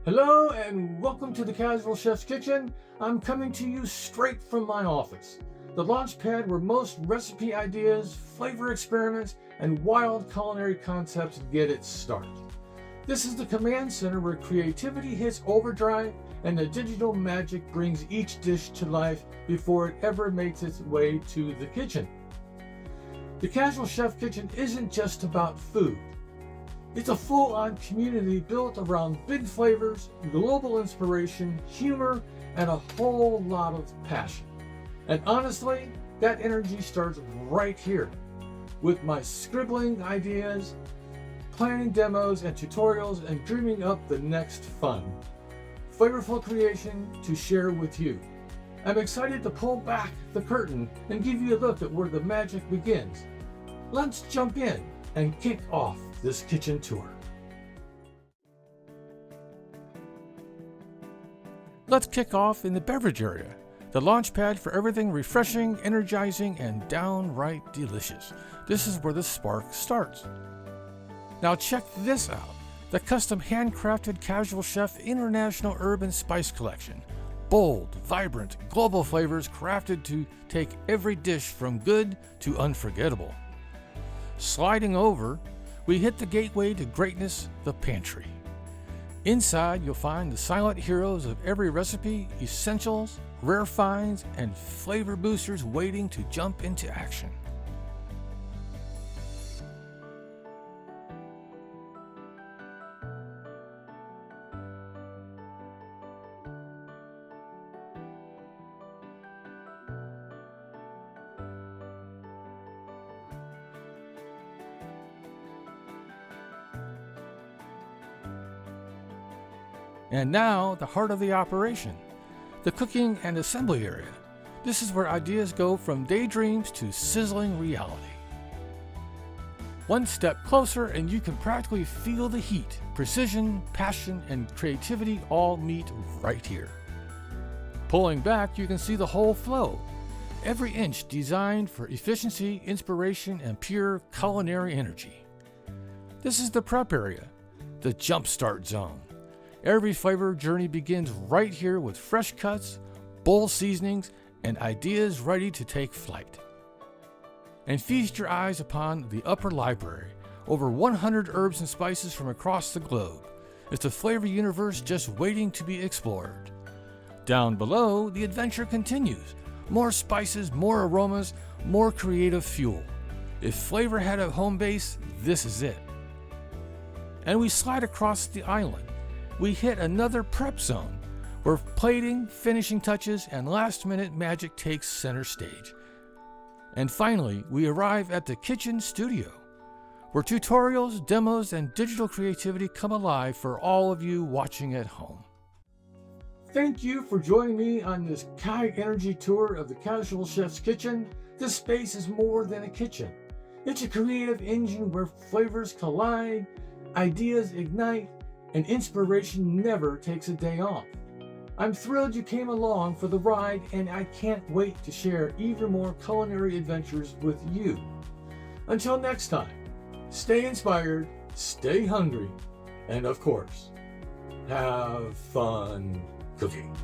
Hello and welcome to the Casual Chef's Kitchen. I'm coming to you straight from my office, the launch pad where most recipe ideas, flavor experiments, and wild culinary concepts get its start. This is the command center where creativity hits overdrive and the digital magic brings each dish to life before it ever makes its way to the kitchen. The Casual Chef Kitchen isn't just about food. It's a full-on community built around big flavors, global inspiration, humor, and a whole lot of passion. And honestly, that energy starts right here, with my scribbling ideas, planning demos and tutorials, and dreaming up the next fun, flavorful creation to share with you. I'm excited to pull back the curtain and give you a look at where the magic begins. Let's jump in and kick off this kitchen tour. Let's kick off in the beverage area, the launch pad for everything refreshing, energizing, and downright delicious. This is where the spark starts. Now check this out, the custom handcrafted Casual Chef International Herb and Spice Collection. Bold, vibrant, global flavors crafted to take every dish from good to unforgettable. Sliding over, we hit the gateway to greatness, the pantry. Inside, you'll find the silent heroes of every recipe, essentials, rare finds, and flavor boosters waiting to jump into action. And now, the heart of the operation, the cooking and assembly area. This is where ideas go from daydreams to sizzling reality. One step closer and you can practically feel the heat, precision, passion, and creativity all meet right here. Pulling back, you can see the whole flow, every inch designed for efficiency, inspiration, and pure culinary energy. This is the prep area, the jumpstart zone. Every flavor journey begins right here with fresh cuts, bold seasonings, and ideas ready to take flight. And feast your eyes upon the upper library, over 100 herbs and spices from across the globe. It's a flavor universe just waiting to be explored. Down below, the adventure continues. More spices, more aromas, more creative fuel. If flavor had a home base, this is it. And we slide across the island. We hit another prep zone, where plating, finishing touches, and last-minute magic takes center stage. And finally, we arrive at the kitchen studio, where tutorials, demos, and digital creativity come alive for all of you watching at home. Thank you for joining me on this high energy tour of the Casual Chef's Kitchen. This space is more than a kitchen. It's a creative engine where flavors collide, ideas ignite, and inspiration never takes a day off. I'm thrilled you came along for the ride, and I can't wait to share even more culinary adventures with you. Until next time, stay inspired, stay hungry, and of course, have fun cooking.